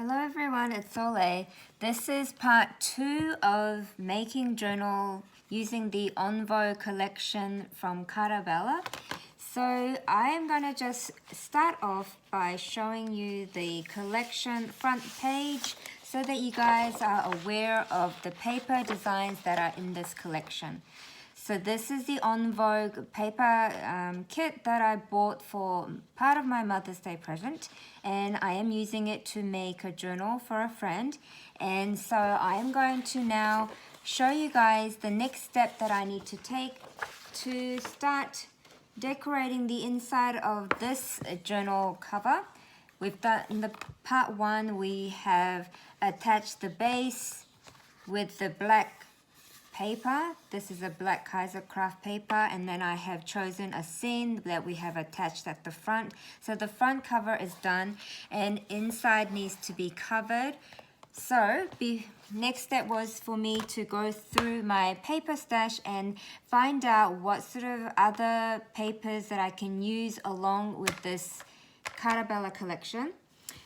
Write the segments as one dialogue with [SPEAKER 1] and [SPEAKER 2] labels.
[SPEAKER 1] Hello everyone, it's Doily. This is part 2 of making journal using the En Vogue collection from Carabella. So I am going to just start off by showing you the collection front page so that you guys are aware of the paper designs that are in this collection. So this is the En Vogue paper kit that I bought for part of my Mother's Day present, and I am using it to make a journal for a friend. And so I am going to now show you guys the next step that I need to take to start decorating the inside of this journal cover. We've done in the part 1, we have attached the base with the black paper. This is a black Kaiser craft paper, and then I have chosen a scene that we have attached at the front. So the front cover is done and inside needs to be covered. So next step was for me to go through my paper stash and find out what sort of other papers that I can use along with this Carabella collection.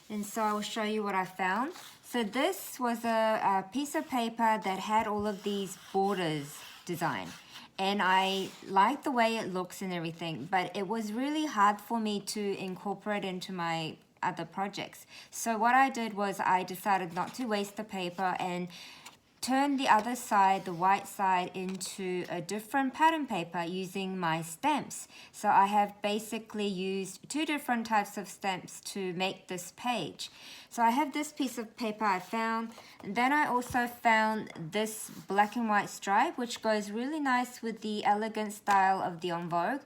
[SPEAKER 1] And so I'll show you what I found. So this was a piece of paper that had all of these borders design. And I like the way it looks and everything, but it was really hard for me to incorporate into my other projects. So what I did was I decided not to waste the paper and turn the other side, the white side, into a different pattern paper using my stamps. So I have basically used 2 different types of stamps to make this page. So I have this piece of paper I found, and then I also found this black and white stripe, which goes really nice with the elegant style of the En Vogue.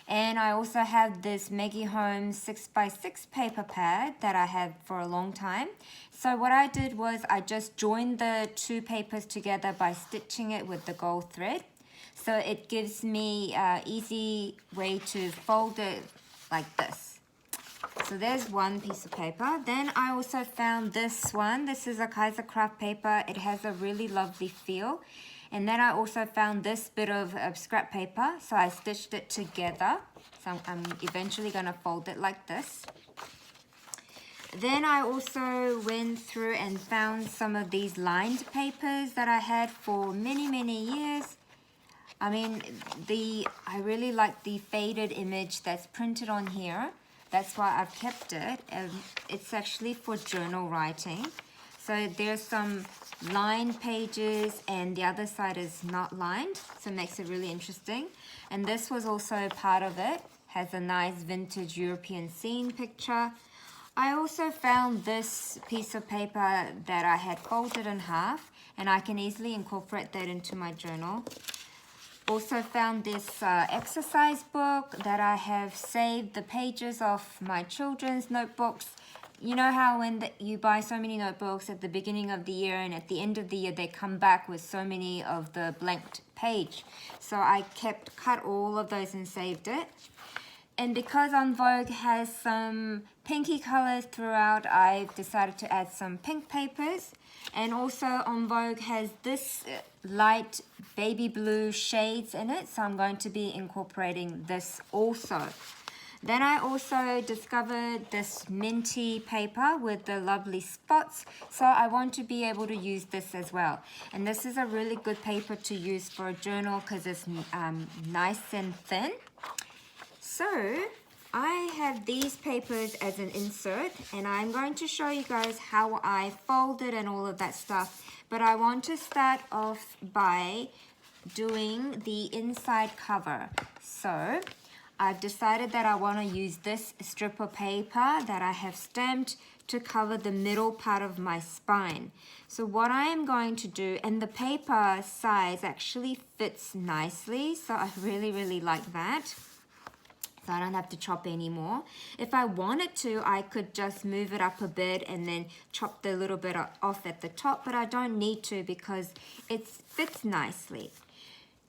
[SPEAKER 1] And I also have this Maggie Holmes 6x6 paper pad that I had for a long time. So what I did was I just joined the 2 papers together by stitching it with the gold thread. So it gives me an easy way to fold it like this. So there's one piece of paper. Then I also found this one. This is a Kaiser craft paper. It has a really lovely feel. And then I also found this bit of scrap paper, so I stitched it together. So I'm eventually going to fold it like this. Then I also went through and found some of these lined papers that I had for many years. I mean, I really like the faded image that's printed on here. That's why I've kept it. It's actually for journal writing. So there's some lined pages and the other side is not lined, so it makes it really interesting. And this was also part of it, has a nice vintage European scene picture. I also found this piece of paper that I had folded in half, and I can easily incorporate that into my journal. Also found this exercise book that I have saved the pages of my children's notebooks. You know how when you buy so many notebooks at the beginning of the year and at the end of the year they come back with so many of the blanked page. So I cut all of those and saved it. And because En Vogue has some pinky colors throughout, I've decided to add some pink papers. And also En Vogue has this light baby blue shades in it, so I'm going to be incorporating this also. Then I also discovered this minty paper with the lovely spots, so I want to be able to use this as well. And this is a really good paper to use for a journal because it's nice and thin. So I have these papers as an insert, and I'm going to show you guys how I fold it and all of that stuff. But I want to start off by doing the inside cover. So I've decided that I want to use this strip of paper that I have stamped to cover the middle part of my spine. So what I am going to do, and the paper size actually fits nicely, so I really like that. So I don't have to chop anymore. If I wanted to, I could just move it up a bit and then chop the little bit off at the top, but I don't need to because it fits nicely.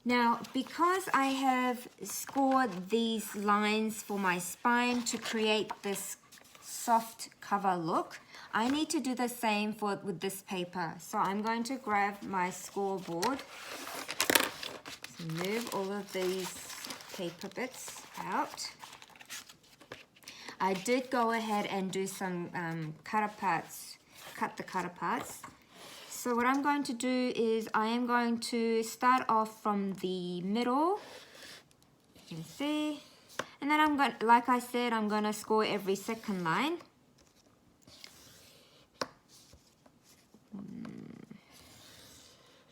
[SPEAKER 1] Now, because I have scored these lines for my spine to create this soft cover look, I need to do the same with this paper. So I'm going to grab my scoreboard, move all of these paper bits out. I did go ahead and do some cut aparts cut the cutter parts. So what I'm going to do is I am going to start off from the middle, you can see, and then I'm going, like I said, I'm going to score every second line.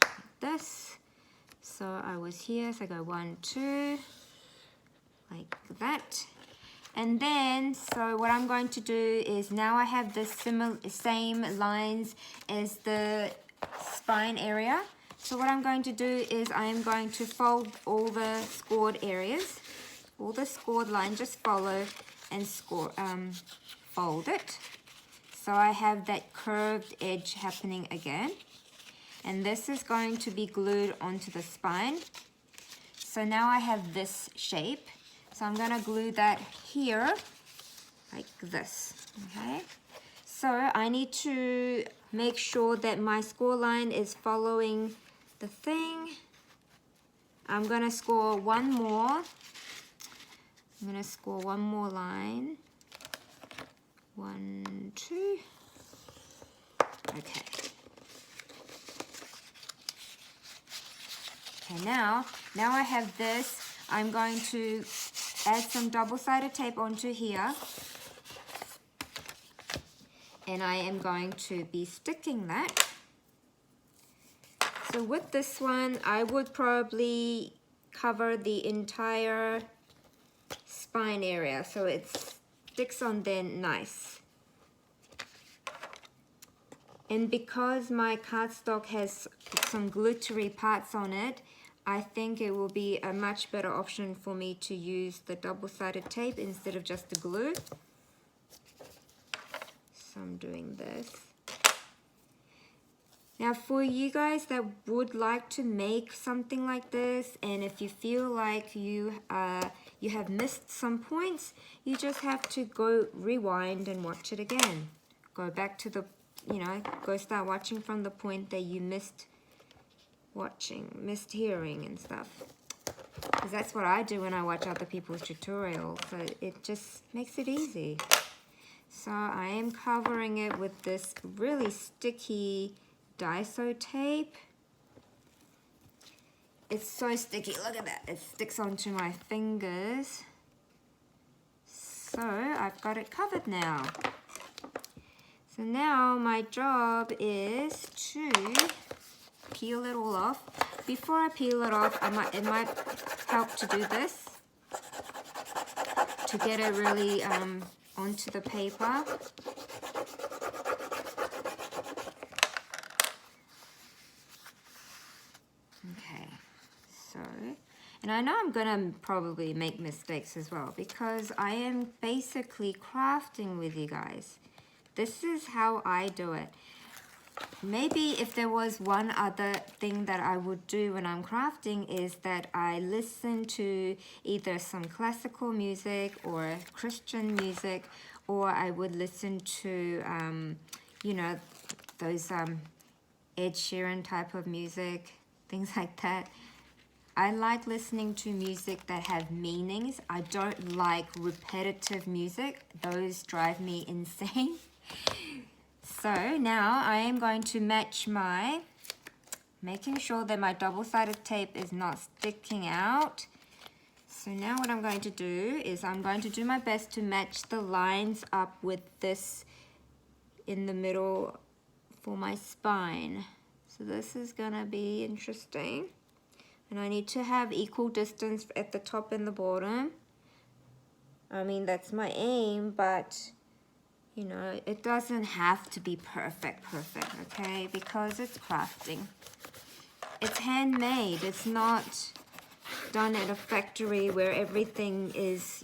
[SPEAKER 1] Like this. So I was here, so I go 1, 2, like that. And then, so what I'm going to do is now I have the same lines as the spine area. So what I'm going to do is I am going to fold all the scored areas, all the scored lines, just follow and fold it. So I have that curved edge happening again. And this is going to be glued onto the spine. So now I have this shape. So I'm going to glue that here, like this, okay? So I need to make sure that my score line is following the thing. I'm going to score one more. I'm going to score one more line. 1, 2. Okay. Okay, now I have this. I'm going to add some double-sided tape onto here. And I am going to be sticking that. So with this one, I would probably cover the entire spine area so it sticks on there nice. And because my cardstock has some glittery parts on it, I think it will be a much better option for me to use the double-sided tape instead of just the glue. So I'm doing this. Now for you guys that would like to make something like this, and if you feel like you have missed some points, you just have to go rewind and watch it again. Go back to the, go start watching from the point that you missed hearing and stuff. Because that's what I do when I watch other people's tutorials. So it just makes it easy. So I am covering it with this really sticky Daiso tape. It's so sticky, look at that. It sticks onto my fingers. So I've got it covered now. So now my job is to peel it all off. Before I peel it off, it might help to do this to get it really onto the paper. Okay, so, and I know I'm gonna probably make mistakes as well because I am basically crafting with you guys. This is how I do it. Maybe if there was one other thing that I would do when I'm crafting is that I listen to either some classical music or Christian music, or I would listen to, those Ed Sheeran type of music, things like that. I like listening to music that have meanings. I don't like repetitive music. Those drive me insane. So now I am going to match making sure that my double-sided tape is not sticking out. So now what I'm going to do is I'm going to do my best to match the lines up with this in the middle for my spine. So this is gonna be interesting. And I need to have equal distance at the top and the bottom. I mean, that's my aim, but it doesn't have to be perfect, okay? Because it's crafting. It's handmade. It's not done at a factory where everything is,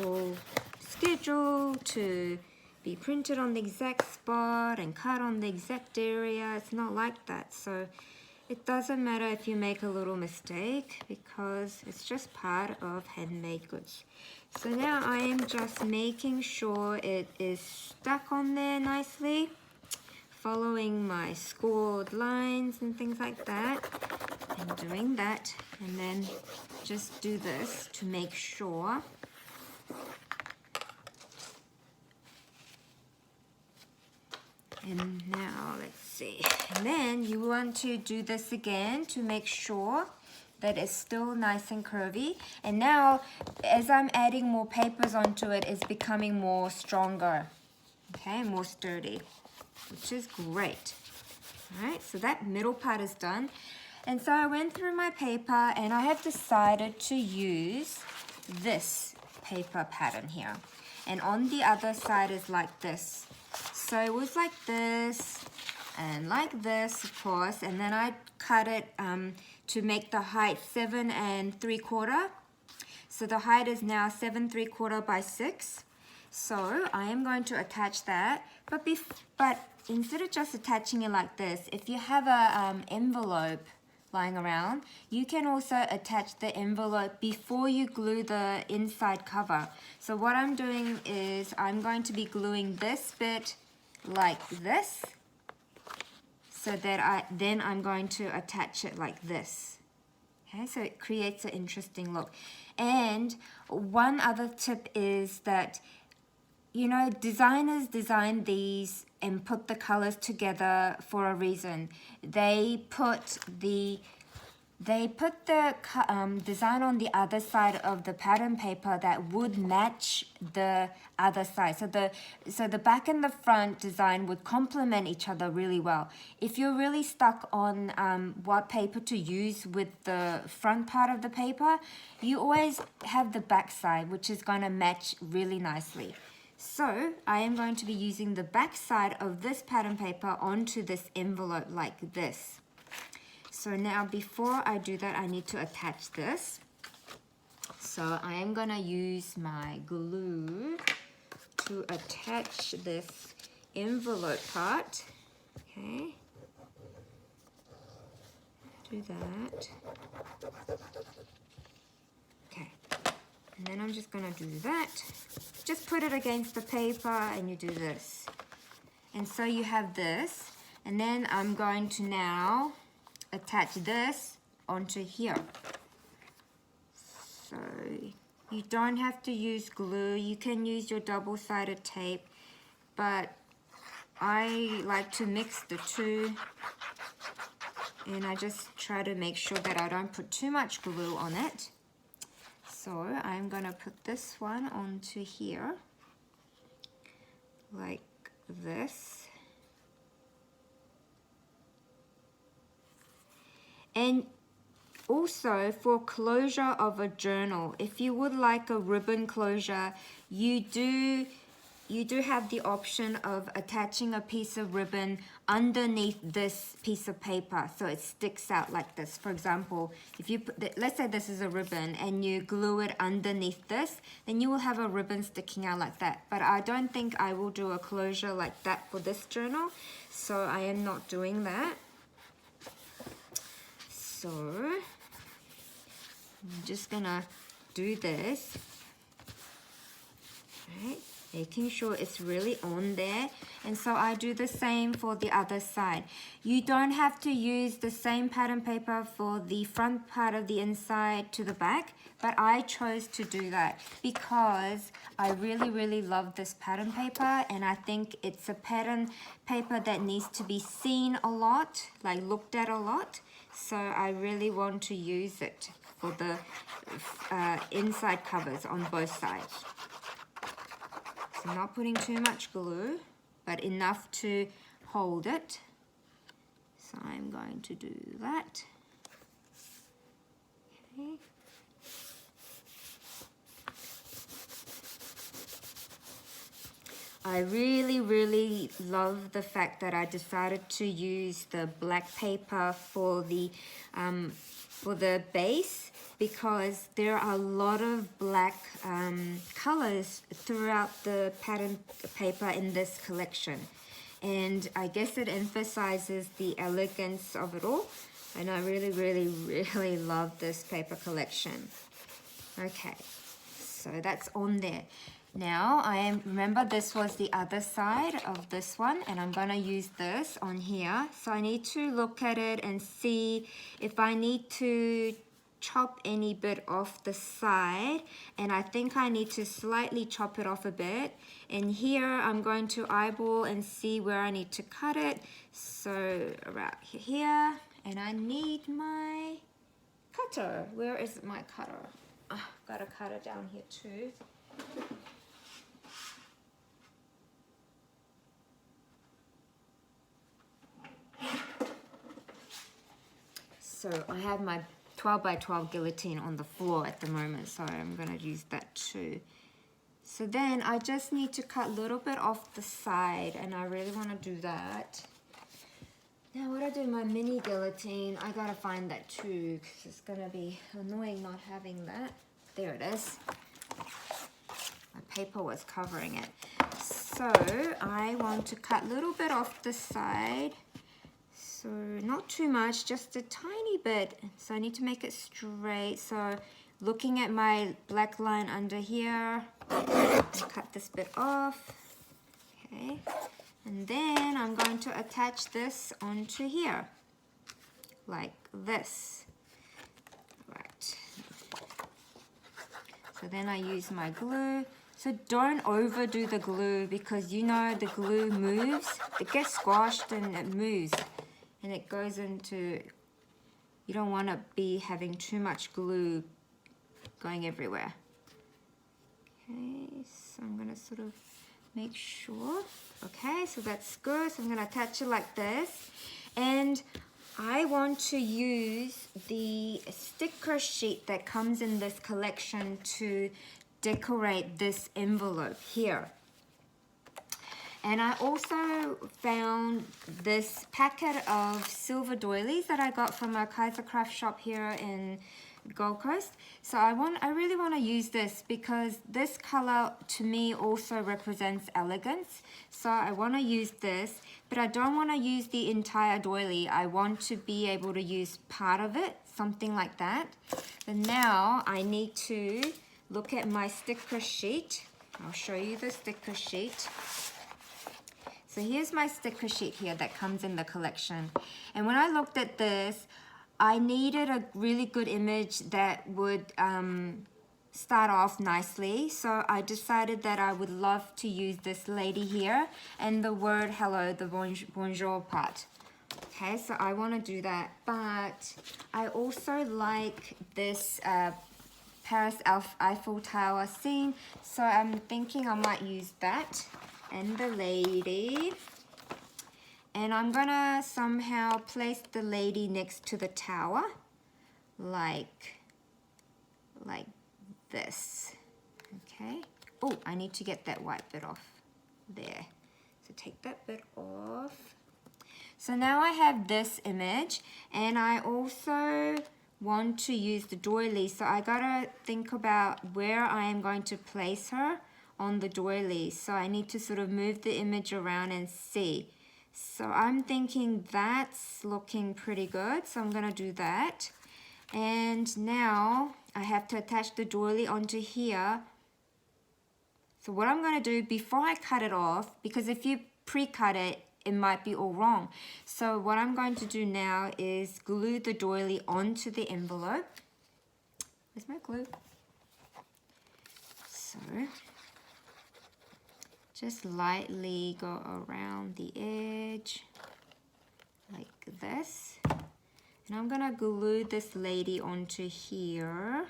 [SPEAKER 1] all scheduled to be printed on the exact spot and cut on the exact area. It's not like that. So it doesn't matter if you make a little mistake because it's just part of handmade goods. So now I am just making sure it is stuck on there nicely, following my scored lines and things like that, and doing that, and then just do this to make sure. And now let's see. And then you want to do this again to make sure that it's still nice and curvy. And now, as I'm adding more papers onto it, it's becoming more stronger, okay, more sturdy, which is great. All right, so that middle part is done. And so I went through my paper and I have decided to use this paper pattern here. And on the other side is like this. So it was like this and like this, of course, and then I cut it to make the height 7 3/4. So the height is now 7 3/4 by 6. So I am going to attach that, but instead of just attaching it like this, if you have a envelope lying around, you can also attach the envelope before you glue the inside cover. So what I'm doing is I'm going to be gluing this bit like this, so that then I'm going to attach it like this. Okay, so it creates an interesting look. And one other tip is that, you know, designers design these and put the colors together for a reason. They put the design on the other side of the pattern paper that would match the other side. So the back and the front design would complement each other really well. If you're really stuck on what paper to use with the front part of the paper, you always have the back side, which is going to match really nicely. So I am going to be using the back side of this pattern paper onto this envelope like this. So now before I do that, I need to attach this. So I am going to use my glue to attach this envelope part. Okay. Do that. Okay. And then I'm just going to do that. Just put it against the paper and you do this. And so you have this. And then I'm going to now attach this onto here. So you don't have to use glue. You can use your double-sided tape, but I like to mix the two, and I just try to make sure that I don't put too much glue on it. So I'm gonna put this one onto here like this. And also for closure of a journal, if you would like a ribbon closure, you do have the option of attaching a piece of ribbon underneath this piece of paper so it sticks out like this. For example, if you put, let's say this is a ribbon and you glue it underneath this, then you will have a ribbon sticking out like that. But I don't think I will do a closure like that for this journal, so I am not doing that. So I'm just gonna do this, right? Making sure it's really on there. And so I do the same for the other side. You don't have to use the same pattern paper for the front part of the inside to the back, but I chose to do that because I really love this pattern paper, and I think it's a pattern paper that needs to be seen a lot, like looked at a lot. So I really want to use it for the inside covers on both sides. So not putting too much glue, but enough to hold it. So I'm going to do that. Okay. I really love the fact that I decided to use the black paper for the base, because there are a lot of black colors throughout the pattern paper in this collection, and I guess it emphasizes the elegance of it all, and I really love this paper collection. Okay, so that's on there. Now remember this was the other side of this one, and I'm gonna use this on here. So I need to look at it and see if I need to chop any bit off the side, and I think I need to slightly chop it off a bit. And here I'm going to eyeball and see where I need to cut it. So around here, and I need my cutter. Where is my cutter? Oh, I've got a cutter down here too. So I have my 12 by 12 guillotine on the floor at the moment, so I'm going to use that too. So then I just need to cut a little bit off the side, and I really want to do that. Now what I do, my mini guillotine, I got to find that too, because it's going to be annoying not having that. There it is. My paper was covering it. So I want to cut a little bit off the side. So not too much, just a tiny bit. So I need to make it straight. So looking at my black line under here, cut this bit off. Okay. And then I'm going to attach this onto here, like this. Right. So then I use my glue. So don't overdo the glue, because you know the glue moves. It gets squashed and it moves. And it goes into, you don't want to be having too much glue going everywhere. Okay, so I'm going to sort of make sure. Okay, so that's good. So I'm going to attach it like this. And I want to use the sticker sheet that comes in this collection to decorate this envelope here. And I also found this packet of silver doilies that I got from a Kaiser craft shop here in Gold Coast. So I really want to use this, because this color to me also represents elegance. So I want to use this, but I don't want to use the entire doily. I want to be able to use part of it, something like that. But now I need to look at my sticker sheet. I'll show you the sticker sheet. So here's my sticker sheet here that comes in the collection. And when I looked at this, I needed a really good image that would start off nicely. So I decided that I would love to use this lady here and the word hello, the bonjour part. Okay, so I want to do that. But I also like this Paris Eiffel Tower scene. So I'm thinking I might use that. And the lady, and I'm gonna somehow place the lady next to the tower, like this. Okay. Oh, I need to get that white bit off there. So take that bit off. So now I have this image, and I also want to use the doily. So I gotta think about where I am going to place her on the doily. So I need to sort of move the image around and see. So I'm thinking that's looking pretty good. So I'm going to do that. And now I have to attach the doily onto here. So what I'm going to do before I cut it off, because if you pre-cut it, it might be all wrong. So what I'm going to do now is glue the doily onto the envelope. Where's my glue? So just lightly go around the edge like this. And I'm gonna glue this lady onto here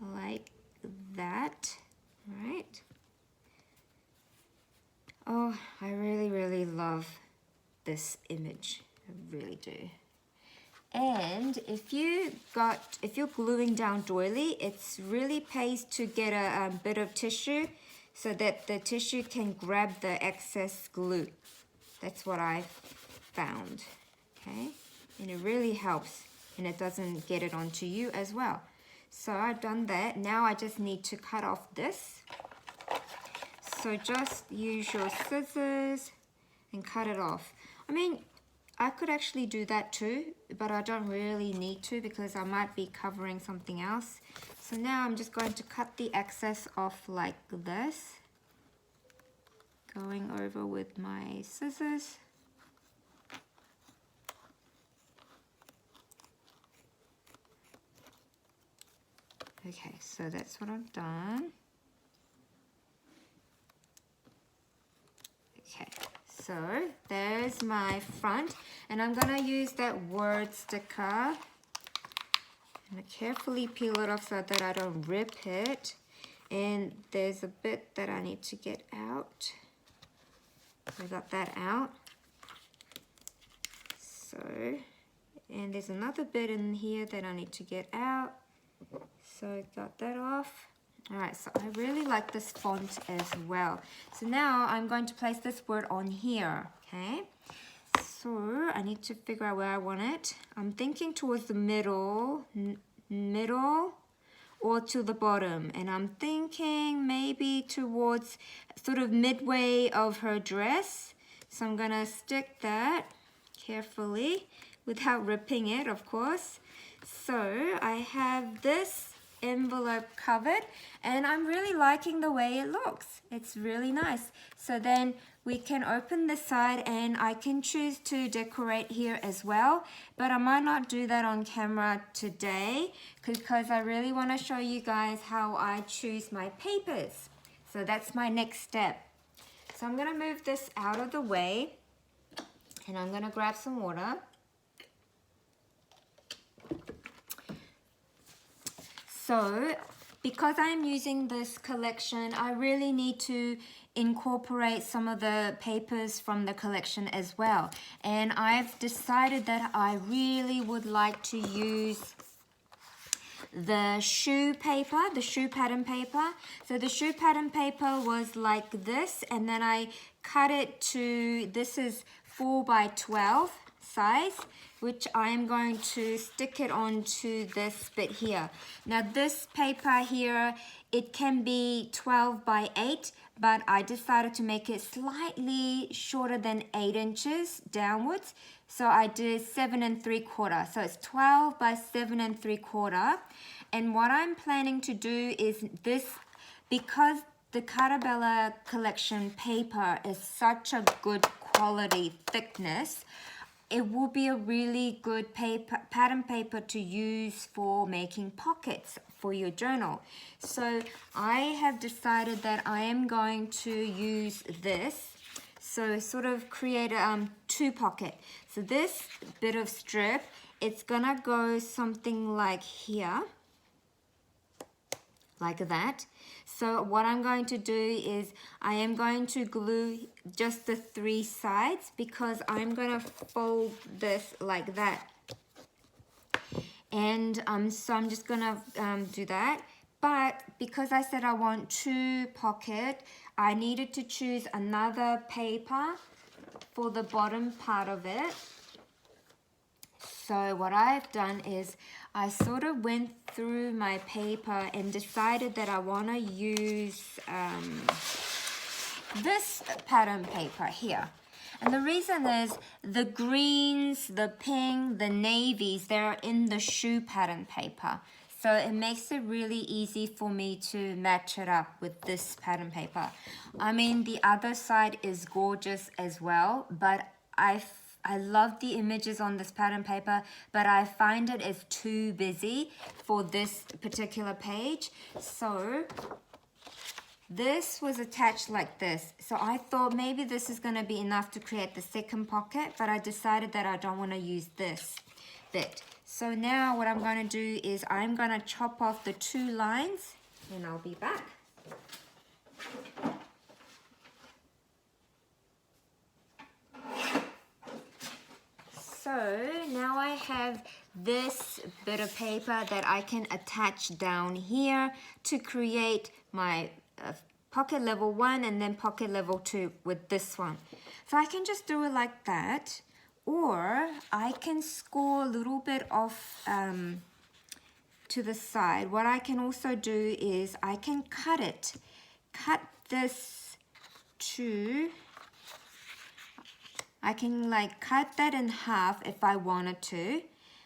[SPEAKER 1] like that, right? Oh, I really love this image. I really do. And if you're gluing down doily, it's really pays to get a bit of tissue so that the tissue can grab the excess glue. That's what I found, okay? And it really helps, and it doesn't get it onto you as well. So I've done that. Now I just need to cut off this. So just use your scissors and cut it off. I mean, I could actually do that too, but I don't really need to because I might be covering something else. So now I'm just going to cut the excess off like this. Going over with my scissors. Okay, so that's what I've done. Okay, so there's my front, and I'm gonna use that word sticker. I'm gonna carefully peel it off so that I don't rip it. And there's a bit that I need to get out. I got that out. So, and there's another bit in here that I need to get out. So I got that off. Alright, so I really like this font as well. So now I'm going to place this word on here, okay? So I need to figure out where I want it. I'm thinking towards the middle, or to the bottom. And I'm thinking maybe towards sort of midway of her dress. So I'm gonna stick that carefully without ripping it, of course. So I have this envelope covered, and I'm really liking the way it looks. It's really nice. So then we can open this side, and I can choose to decorate here as well, but I might not do that on camera today because I really want to show you guys how I choose my papers. So that's my next step. So I'm going to move this out of the way, and I'm going to grab some water. So, because I'm using this collection, I really need to incorporate some of the papers from the collection as well. And I've decided that I really would like to use the shoe paper, the shoe pattern paper. So the shoe pattern paper was like this, and then I cut it to, this is 4 by 12 size, which I am going to stick it onto this bit here. Now this paper here, it can be 12 by 8, but I decided to make it slightly shorter than 8 inches downwards. So I did 7 3/4. So it's 12 by 7 3/4. And what I'm planning to do is this, because the Carabella collection paper is such a good quality thickness, it will be a really good paper, pattern paper to use for making pockets for your journal. So I have decided that I am going to use this. So sort of create a 2 pocket. So this bit of strip, it's gonna go something like here, like that. So what I'm going to do is I am going to glue just the 3 sides, because I'm going to fold this like that. And so I'm just going to do that. But because I said I want 2 pocket, I needed to choose another paper for the bottom part of it. So what I've done is I sort of went through my paper and decided that I want to use this pattern paper here. And the reason is the greens, the pink, the navies, they're in the shoe pattern paper. So it makes it really easy for me to match it up with this pattern paper. I mean, the other side is gorgeous as well, but I love the images on this pattern paper, but I find it is too busy for this particular page. So this was attached like this. So I thought maybe this is going to be enough to create the second pocket, but I decided that I don't want to use this bit. So now what I'm going to do is I'm going to chop off the 2 lines, and I'll be back. So now I have this bit of paper that I can attach down here to create my pocket level 1 and then pocket level 2 with this one. So I can just do it like that, or I can score a little bit off to the side. What I can also do is I can cut this to, I can like cut that in half if I wanted to,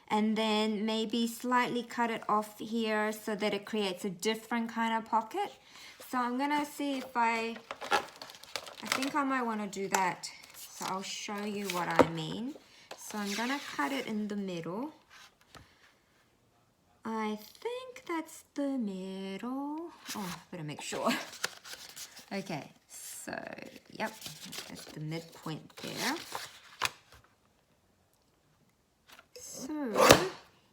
[SPEAKER 1] and then maybe slightly cut it off here so that it creates a different kind of pocket. So I'm gonna see if I think I might want to do that. So I'll show you what I mean. So I'm gonna cut it in the middle. I think that's the middle. Oh, better make sure. Okay, so, yep, that's the midpoint there. So,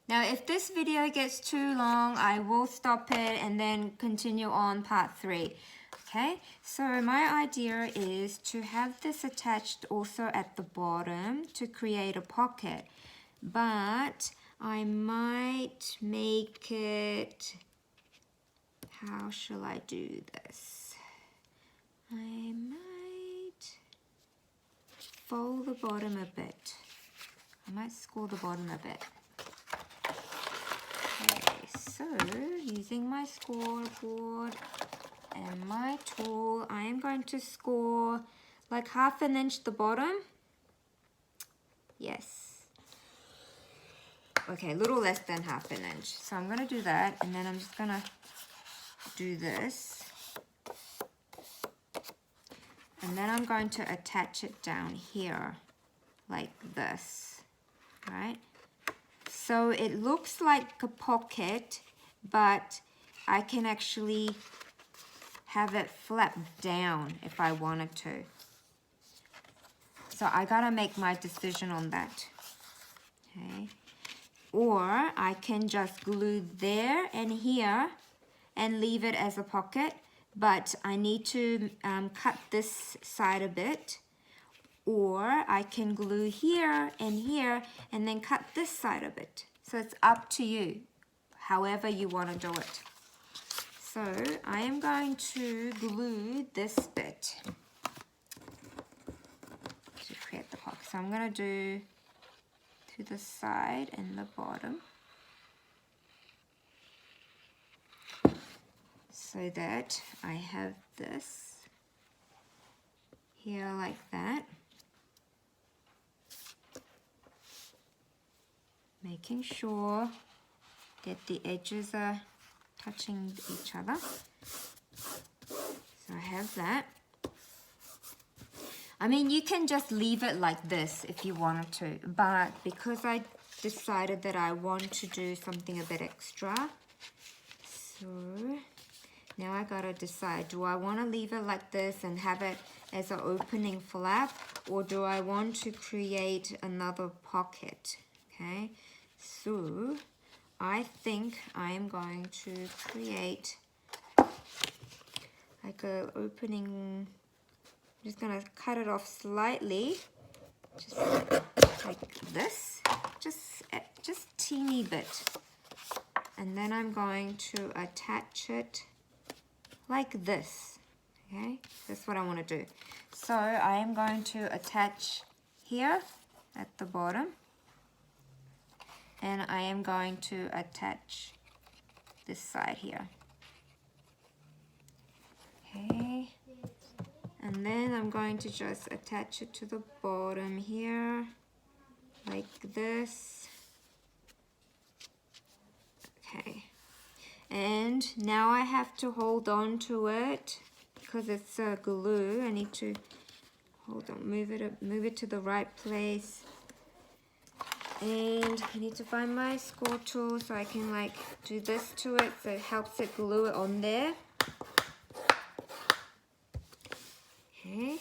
[SPEAKER 1] now if this video gets too long, I will stop it and then continue on part 3. Okay, so my idea is to have this attached also at the bottom to create a pocket. But I might make it, how shall I do this? I might fold the bottom a bit. I might score the bottom a bit. Okay, so using my scoreboard and my tool, I am going to score like 1/2 inch the bottom. Yes. Okay, a little less than 1/2 inch. So I'm going to do that, and then I'm just going to do this. And then I'm going to attach it down here like this, right? So it looks like a pocket, but I can actually have it flap down if I wanted to. So I gotta make my decision on that, okay? Or I can just glue there and here and leave it as a pocket, but I need to cut this side a bit. Or I can glue here and then cut this side a bit. So it's up to you, however you want to do it. So I am going to glue this bit to create the pocket. So I'm going to do to the side and the bottom, so that I have this here like that. Making sure that the edges are touching each other. So I have that. I mean, you can just leave it like this if you wanted to, but because I decided that I want to do something a bit extra, so now I gotta decide, do I want to leave it like this and have it as an opening flap, or do I want to create another pocket? Okay, so I think I am going to create like a opening. I'm just gonna cut it off slightly, just like this, just teeny bit, and then I'm going to attach it like this. Okay, that's what I want to do. So I am going to attach here at the bottom, and I am going to attach this side here. Okay, and then I'm going to just attach it to the bottom here like this. Okay, and now I have to hold on to it because it's a glue. I need to hold on, move it to the right place. And I need to find my score tool so I can like do this to it, so it helps it glue it on there. Okay,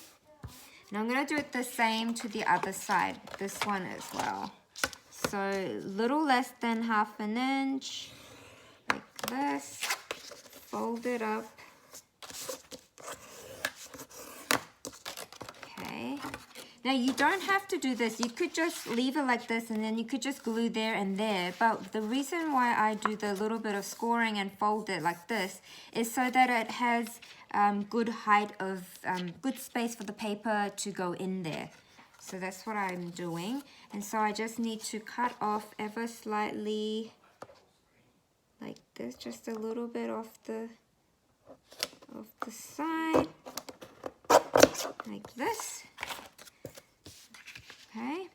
[SPEAKER 1] and I'm gonna do it the same to the other side, this one as well. So little less than 1/2 inch, like this, fold it up. Okay, now you don't have to do this. You could just leave it like this, and then you could just glue there and there. But the reason why I do the little bit of scoring and fold it like this is so that it has good height of, good space for the paper to go in there. So that's what I'm doing. And so I just need to cut off ever slightly like this, just a little bit off the side, like this. Okay,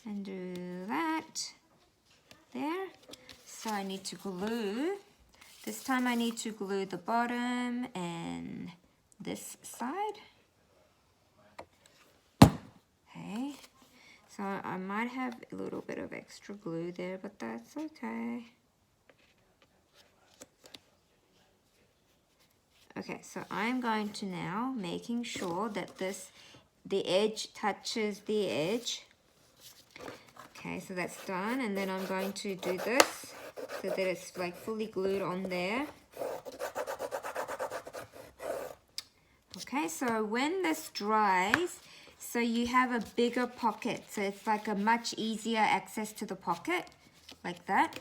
[SPEAKER 1] and do that there. So I need to glue. This time I need to glue the bottom and this side. Okay, so I might have a little bit of extra glue there, but that's okay. Okay, so I'm going to now making sure that the edge touches the edge. Okay, so that's done, and then I'm going to do this so that it's like fully glued on there. Okay, so when this dries, so you have a bigger pocket, so it's like a much easier access to the pocket, like that.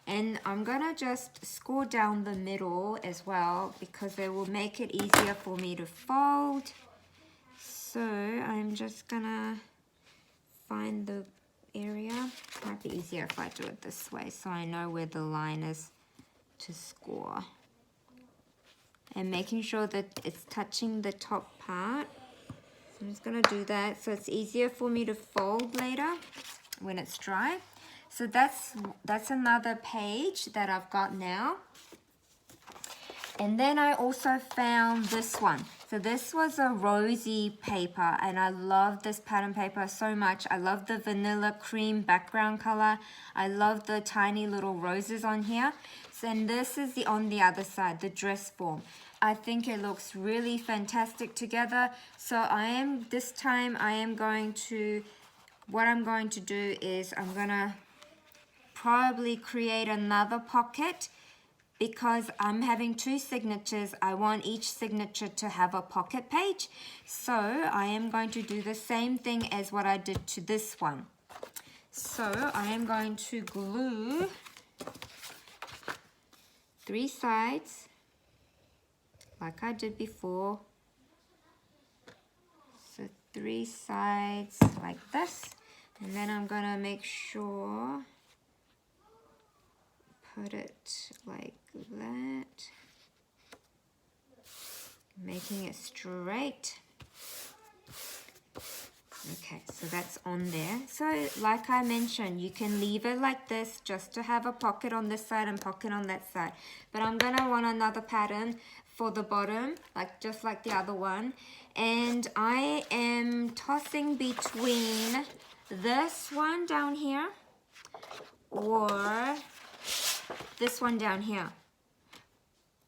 [SPEAKER 1] And I'm gonna just score down the middle as well because it will make it easier for me to fold. So I'm just gonna find the area. Might be easier if I do it this way so I know where the line is to score. And making sure that it's touching the top part. So I'm just gonna do that so it's easier for me to fold later when it's dry. So that's another page that I've got now. And then I also found this one. So this was a rosy paper, and I love this pattern paper so much. I love the vanilla cream background color. I love the tiny little roses on here. So, and this is on the other side, the dress form. I think it looks really fantastic together. So this time I am going to, what I'm going to do is I'm gonna probably create another pocket because I'm having two signatures. I want each signature to have a pocket page. So I am going to do the same thing as what I did to this one. So I am going to glue 3 sides like I did before. So 3 sides like this. And then I'm gonna make sure put it like that, making it straight. Okay, so that's on there. So like I mentioned, you can leave it like this just to have a pocket on this side and pocket on that side. But I'm gonna want another pattern for the bottom, just like the other one. And I am tossing between this one down here or this one down here,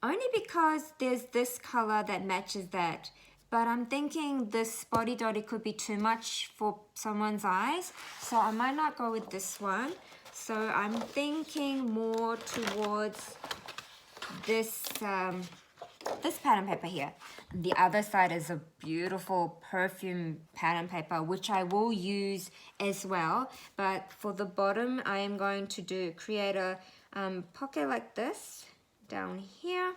[SPEAKER 1] only because there's this color that matches that. But I'm thinking this spotty dotty could be too much for someone's eyes, so I might not go with this one. So I'm thinking more towards this this pattern paper here. The other side is a beautiful perfume pattern paper, which I will use as well. But for the bottom, I am going to create a pocket like this down here.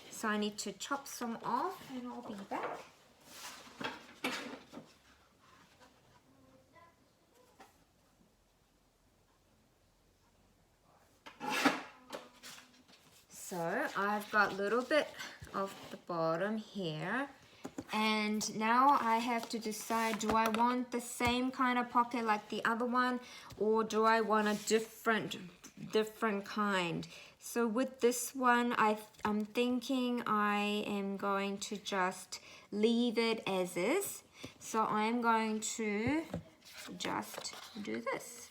[SPEAKER 1] So I need to chop some off and I'll be back. So I've got a little bit of the bottom here, and now I have to decide, do I want the same kind of pocket like the other one, or do I want a different kind? So with this one, I'm thinking I am going to just leave it as is. So I'm going to just do this.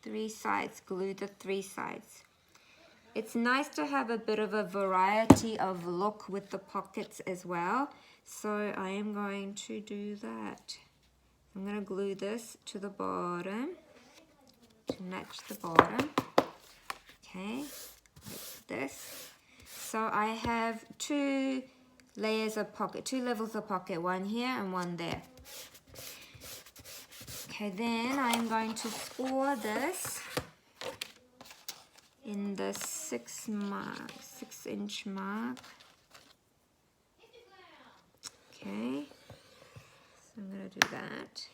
[SPEAKER 1] 3 sides, glue the 3 sides. It's nice to have a bit of a variety of look with the pockets as well. So I am going to do that. I'm going to glue this to the bottom to match the bottom. Okay, like this. So I have 2 layers of pocket, 2 levels of pocket, one here and one there. Okay, then I'm going to score this in the 6-inch mark. Okay, so I'm going to do that.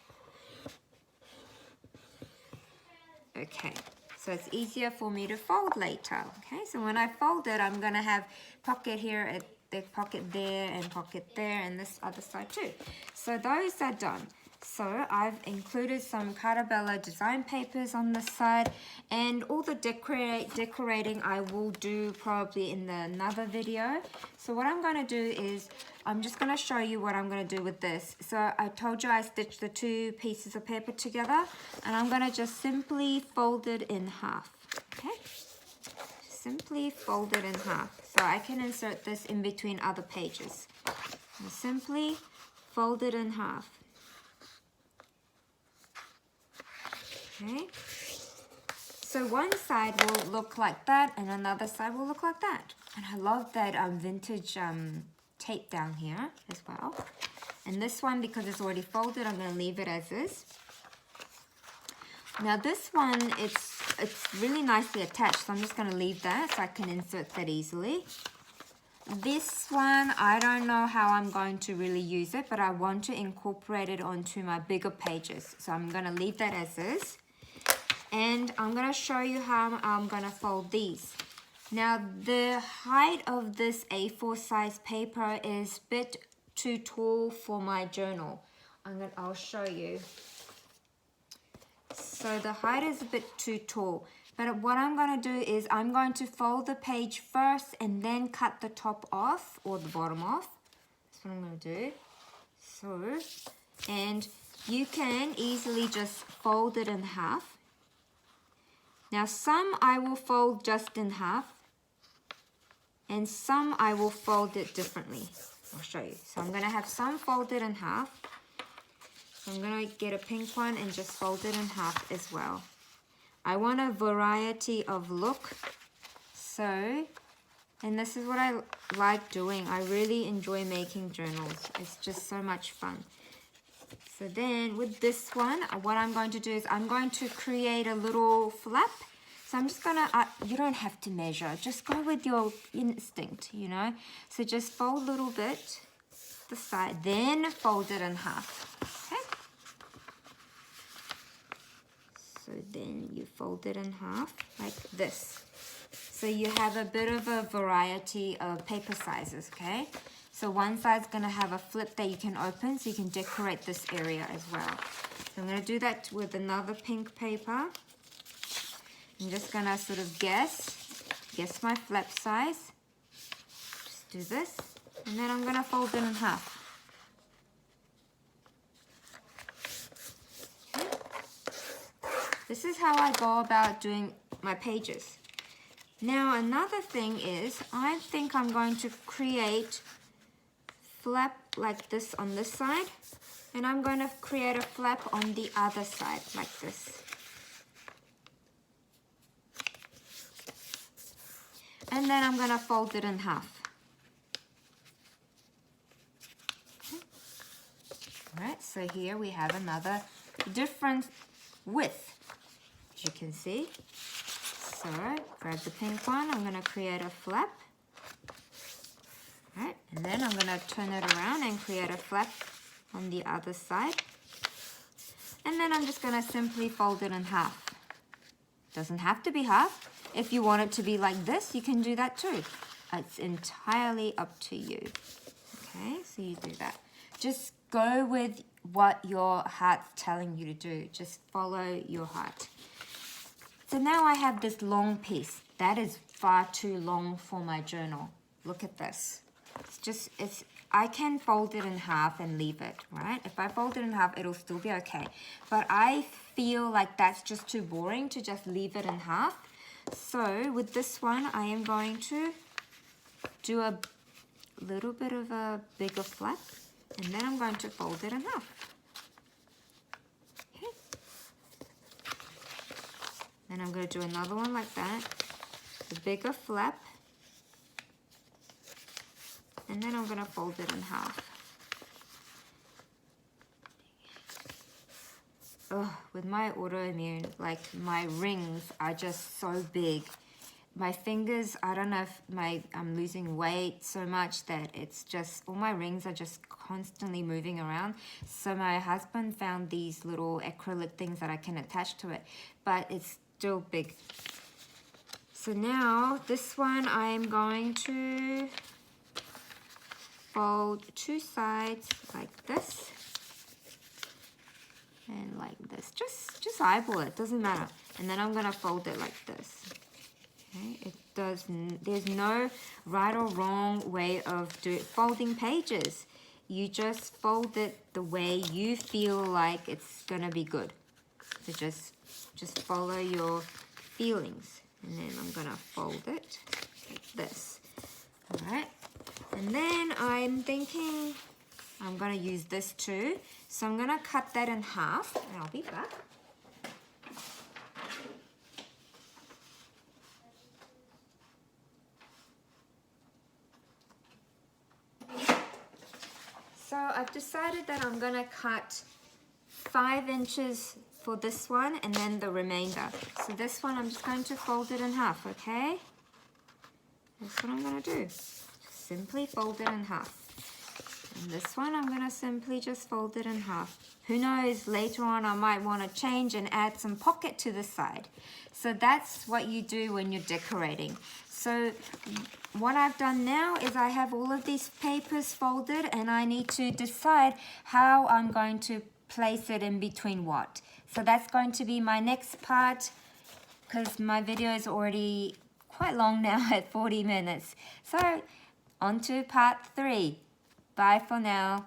[SPEAKER 1] Okay, so it's easier for me to fold later. Okay, so when I fold it, I'm going to have pocket here, the pocket there, and pocket there, and this other side too. So those are done. So I've included some Carabella design papers on this side, and all the decorating I will do probably in another video. So what I'm going to do is I'm just going to show you what I'm going to do with this. So I told you I stitched the 2 pieces of paper together, and I'm going to just simply fold it in half. Okay, simply fold it in half. So I can insert this in between other pages. And simply fold it in half. Okay. So one side will look like that and another side will look like that. And I love that vintage tape down here as well. And this one, because it's already folded, I'm going to leave it as is. Now this one, it's really nicely attached, so I'm just going to leave that so I can insert that easily. This one, I don't know how I'm going to really use it, but I want to incorporate it onto my bigger pages. So I'm going to leave that as is. And I'm going to show you how I'm going to fold these. Now the height of this A4 size paper is a bit too tall for my journal. I'll show you. So the height is a bit too tall. But what I'm going to do is I'm going to fold the page first and then cut the top off or the bottom off. That's what I'm going to do. So, and you can easily just fold it in half. Now some I will fold just in half and some I will fold it differently. I'll show you. So I'm going to have some folded in half. So I'm going to get a pink one and just fold it in half as well. I want a variety of look. So, and this is what I like doing. I really enjoy making journals. It's just so much fun. So then with this one, what I'm going to do is I'm going to create a little flap. So I'm just going to, you don't have to measure. Just go with your instinct, you know. So just fold a little bit, the side, then fold it in half. Okay. So then you fold it in half like this. So you have a bit of a variety of paper sizes, okay? So one side's going to have a flip that you can open so you can decorate this area as well. So I'm going to do that with another pink paper. I'm just going to sort of guess my flap size. Just do this. And then I'm going to fold it in half. Okay. This is how I go about doing my pages. Now another thing is, I think I'm going to create flap like this on this side. And I'm going to create a flap on the other side like this. And then I'm going to fold it in half. Okay. All right, so here we have another different width, as you can see. So grab the pink one, I'm going to create a flap. All right, and then I'm going to turn it around and create a flap on the other side. And then I'm just going to simply fold it in half. Doesn't have to be half. If you want it to be like this, you can do that too. It's entirely up to you. Okay, so you do that. Just go with what your heart's telling you to do. Just follow your heart. So now I have this long piece. That is far too long for my journal. Look at this. I can fold it in half and leave it, right? If I fold it in half, it'll still be okay. But I feel like that's just too boring to just leave it in half. So with this one, I am going to do a little bit of a bigger flap, and then I'm going to fold it in half. Okay. Then I'm going to do another one like that, the bigger flap, and then I'm going to fold it in half. Oh, with my autoimmune, like my rings are just so big. My fingers, I don't know if I'm losing weight so much that it's just, all my rings are just constantly moving around. So my husband found these little acrylic things that I can attach to it, but it's still big. So now this one I'm going to fold two sides like this. And like this, just eyeball it, doesn't matter. And then I'm gonna fold it like this. Okay, there's no right or wrong way of folding pages. You just fold it the way you feel like it's gonna be good. So just follow your feelings. And then I'm gonna fold it like this. Alright, and then I'm thinking I'm going to use this too. So I'm going to cut that in half and I'll be back. So I've decided that I'm going to cut 5 inches for this one and then the remainder. So this one I'm just going to fold it in half, okay? That's what I'm going to do. Simply fold it in half. And this one I'm going to simply just fold it in half. Who knows, later on I might want to change and add some pocket to the side. So that's what you do when you're decorating. So what I've done now is I have all of these papers folded and I need to decide how I'm going to place it in between what. So that's going to be my next part because my video is already quite long now at 40 minutes. So on to part 3. Bye for now.